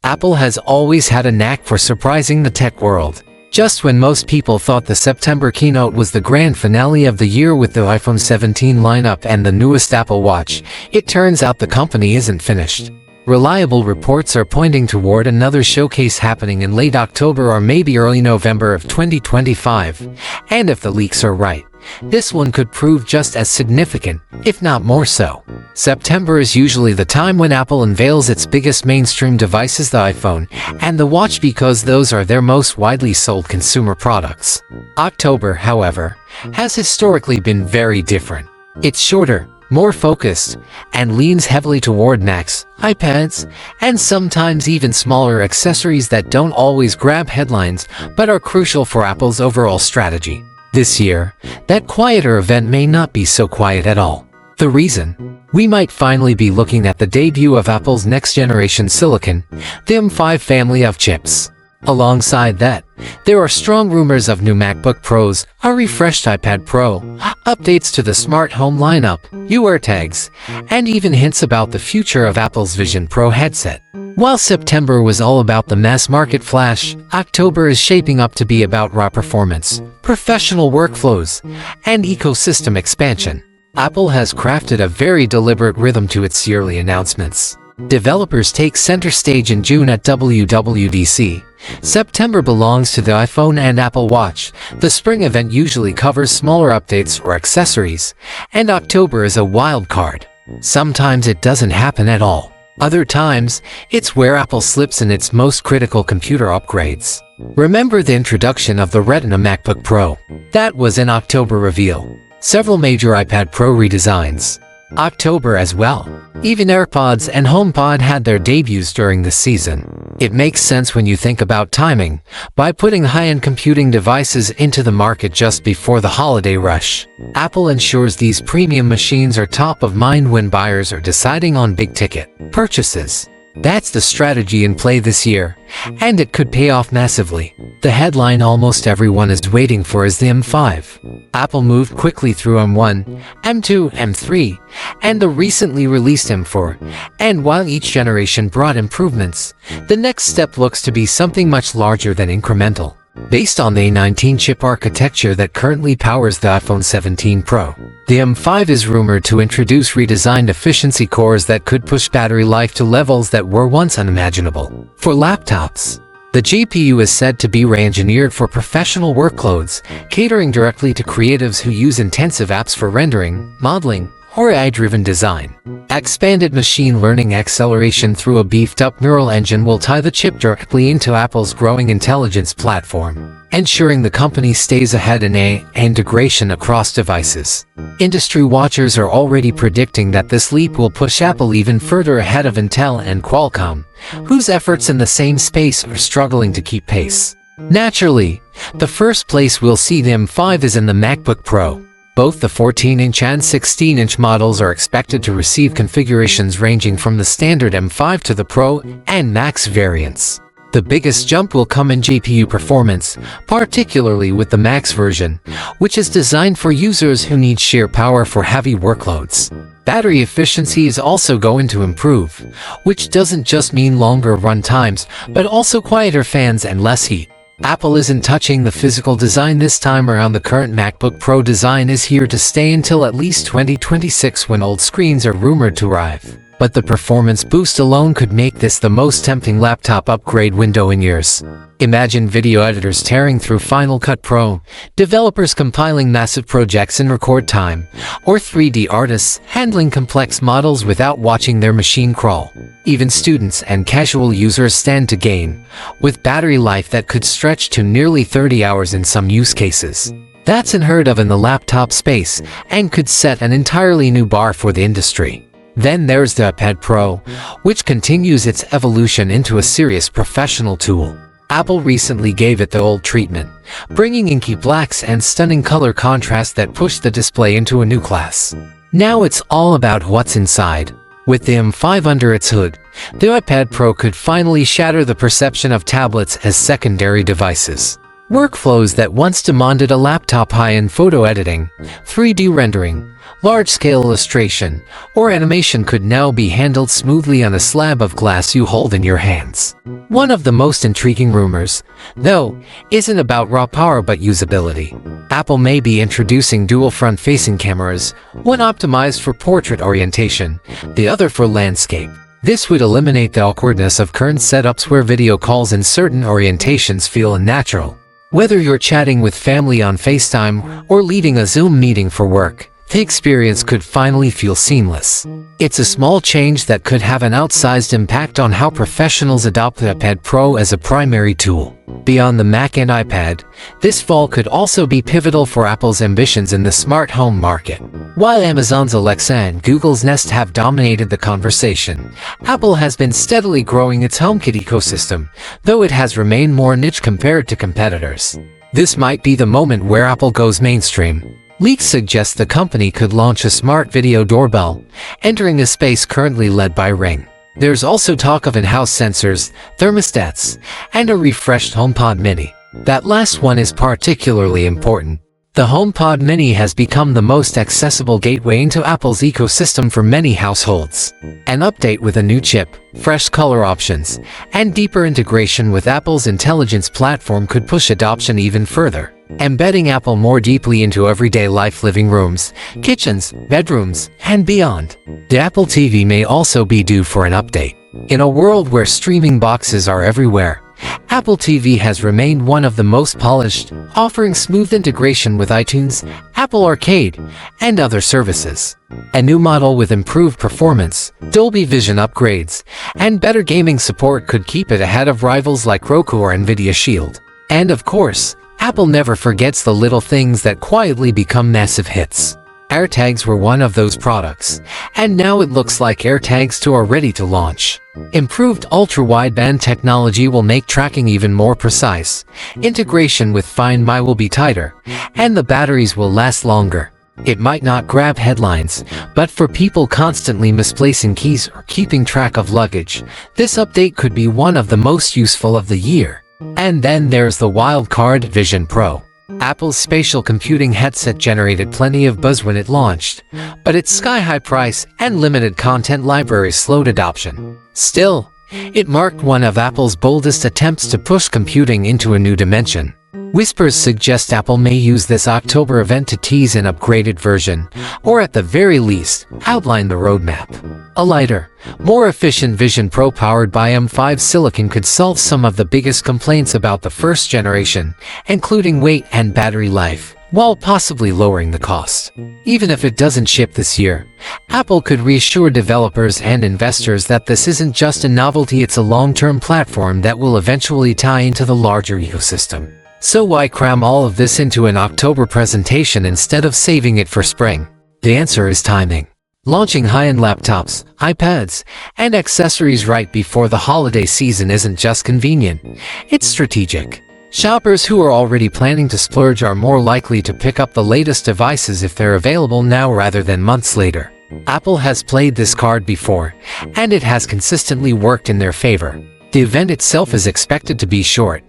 Apple has always had a knack for surprising the tech world. Just when most people thought the September keynote was the grand finale of the year with the iPhone 17 lineup and the newest Apple Watch, it turns out the company isn't finished. Reliable reports are pointing toward another showcase happening in late October or maybe early November of 2025. And if the leaks are right, this one could prove just as significant, if not more so. September is usually the time when Apple unveils its biggest mainstream devices, the iPhone and the Watch, because those are their most widely sold consumer products. October, however, has historically been very different. It's shorter, more focused, and leans heavily toward Macs, iPads, and sometimes even smaller accessories that don't always grab headlines but are crucial for Apple's overall strategy. This year, that quieter event may not be so quiet at all. The reason? We might finally be looking at the debut of Apple's next-generation silicon, the M5 family of chips. Alongside that, there are strong rumors of new MacBook Pros, a refreshed iPad Pro, updates to the smart home lineup, new AirTags, and even hints about the future of Apple's Vision Pro headset. While September was all about the mass-market flash, October is shaping up to be about raw performance, professional workflows, and ecosystem expansion. Apple has crafted a very deliberate rhythm to its yearly announcements. Developers take center stage in June at WWDC. September belongs to the iPhone and Apple Watch. The spring event usually covers smaller updates or accessories, and October is a wild card. Sometimes it doesn't happen at all. Other times, it's where Apple slips in its most critical computer upgrades. Remember the introduction of the Retina MacBook Pro? That was an October reveal. Several major iPad Pro redesigns. October as well. Even AirPods and HomePod had their debuts during the season. It makes sense when you think about timing, by putting high-end computing devices into the market just before the holiday rush. Apple ensures these premium machines are top of mind when buyers are deciding on big-ticket purchases. That's the strategy in play this year, and it could pay off massively. The headline almost everyone is waiting for is the M5. Apple moved quickly through M1, M2, M3, and the recently released M4, and while each generation brought improvements, the next step looks to be something much larger than incremental. Based on the A19 chip architecture that currently powers the iPhone 17 Pro, the M5 is rumored to introduce redesigned efficiency cores that could push battery life to levels that were once unimaginable. For laptops, the GPU is said to be re-engineered for professional workloads, catering directly to creatives who use intensive apps for rendering, modeling, or AI-driven design. Expanded machine learning acceleration through a beefed-up neural engine will tie the chip directly into Apple's growing intelligence platform, ensuring the company stays ahead in AI integration across devices. Industry watchers are already predicting that this leap will push Apple even further ahead of Intel and Qualcomm, whose efforts in the same space are struggling to keep pace. Naturally, the first place we'll see the M5 is in the MacBook Pro. Both the 14-inch and 16-inch models are expected to receive configurations ranging from the standard M5 to the Pro and Max variants. The biggest jump will come in GPU performance, particularly with the Max version, which is designed for users who need sheer power for heavy workloads. Battery efficiency is also going to improve, which doesn't just mean longer run times, but also quieter fans and less heat. Apple isn't touching the physical design this time around. The current MacBook Pro design is here to stay until at least 2026, when old screens are rumored to arrive. But the performance boost alone could make this the most tempting laptop upgrade window in years. Imagine video editors tearing through Final Cut Pro, developers compiling massive projects in record time, or 3D artists handling complex models without watching their machine crawl. Even students and casual users stand to gain, with battery life that could stretch to nearly 30 hours in some use cases. That's unheard of in the laptop space, and could set an entirely new bar for the industry. Then there's the iPad Pro, which continues its evolution into a serious professional tool. Apple recently gave it the old treatment, bringing inky blacks and stunning color contrast that pushed the display into a new class. Now it's all about what's inside. With the M5 under its hood, the iPad Pro could finally shatter the perception of tablets as secondary devices. Workflows that once demanded a laptop high-end photo editing, 3D rendering, large-scale illustration, or animation could now be handled smoothly on a slab of glass you hold in your hands. One of the most intriguing rumors, though, isn't about raw power but usability. Apple may be introducing dual front-facing cameras, one optimized for portrait orientation, the other for landscape. This would eliminate the awkwardness of current setups where video calls in certain orientations feel unnatural. Whether you're chatting with family on FaceTime or leading a Zoom meeting for work, the experience could finally feel seamless. It's a small change that could have an outsized impact on how professionals adopt the iPad Pro as a primary tool. Beyond the Mac and iPad, this fall could also be pivotal for Apple's ambitions in the smart home market. While Amazon's Alexa and Google's Nest have dominated the conversation, Apple has been steadily growing its HomeKit ecosystem, though it has remained more niche compared to competitors. This might be the moment where Apple goes mainstream. Leaks suggest the company could launch a smart video doorbell, entering a space currently led by Ring. There's also talk of in-house sensors, thermostats, and a refreshed HomePod Mini. That last one is particularly important. The HomePod Mini has become the most accessible gateway into Apple's ecosystem for many households. An update with a new chip, fresh color options, and deeper integration with Apple's intelligence platform could push adoption even further, embedding Apple more deeply into everyday life, living rooms, kitchens, bedrooms, and beyond. The Apple TV may also be due for an update. In a world where streaming boxes are everywhere, Apple TV has remained one of the most polished, offering smooth integration with iTunes, Apple Arcade, and other services. A new model with improved performance, Dolby Vision upgrades, and better gaming support could keep it ahead of rivals like Roku or Nvidia Shield. And of course, Apple never forgets the little things that quietly become massive hits. AirTags were one of those products, and now it looks like AirTags 2 are ready to launch. Improved ultra-wideband technology will make tracking even more precise, integration with Find My will be tighter, and the batteries will last longer. It might not grab headlines, but for people constantly misplacing keys or keeping track of luggage, this update could be one of the most useful of the year. And then there's the wild card, Vision Pro. Apple's spatial computing headset generated plenty of buzz when it launched, but its sky-high price and limited content library slowed adoption. Still, it marked one of Apple's boldest attempts to push computing into a new dimension. Whispers suggest Apple may use this October event to tease an upgraded version, or at the very least, outline the roadmap. A lighter, more efficient Vision Pro powered by M5 silicon could solve some of the biggest complaints about the first generation, including weight and battery life, while possibly lowering the cost. Even if it doesn't ship this year, Apple could reassure developers and investors that this isn't just a novelty, it's a long-term platform that will eventually tie into the larger ecosystem. So why cram all of this into an October presentation instead of saving it for spring? The answer is timing. Launching high-end laptops, iPads, and accessories right before the holiday season isn't just convenient, it's strategic. Shoppers who are already planning to splurge are more likely to pick up the latest devices if they're available now rather than months later. Apple has played this card before, and it has consistently worked in their favor. The event itself is expected to be short,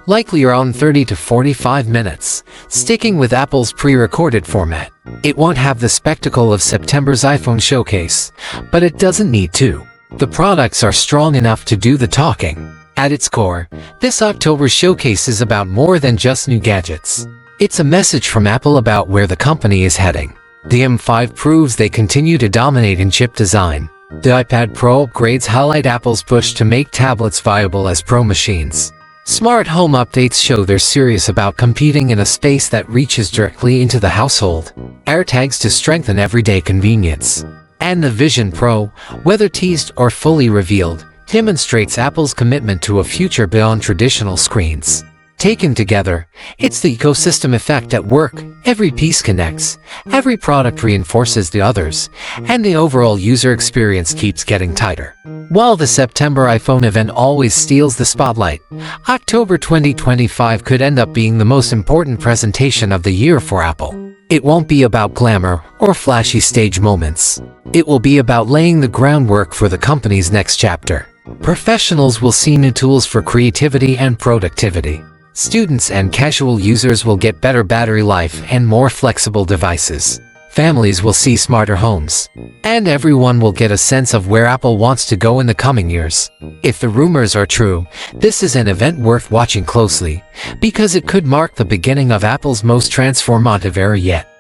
likely around 30 to 45 minutes, sticking with Apple's pre-recorded format. It won't have the spectacle of September's iPhone showcase, but it doesn't need to. The products are strong enough to do the talking. At its core, this October showcase is about more than just new gadgets. It's a message from Apple about where the company is heading. The M5 proves they continue to dominate in chip design. The iPad Pro upgrades highlight Apple's push to make tablets viable as pro machines. Smart home updates show they're serious about competing in a space that reaches directly into the household. AirTags to strengthen everyday convenience. And the Vision Pro, whether teased or fully revealed, demonstrates Apple's commitment to a future beyond traditional screens. Taken together, it's the ecosystem effect at work. Every piece connects, every product reinforces the others, and the overall user experience keeps getting tighter. While the September iPhone event always steals the spotlight, October 2025 could end up being the most important presentation of the year for Apple. It won't be about glamour or flashy stage moments. It will be about laying the groundwork for the company's next chapter. Professionals will see new tools for creativity and productivity. Students and casual users will get better battery life and more flexible devices. Families will see smarter homes. And everyone will get a sense of where Apple wants to go in the coming years. If the rumors are true, this is an event worth watching closely, because it could mark the beginning of Apple's most transformative era yet.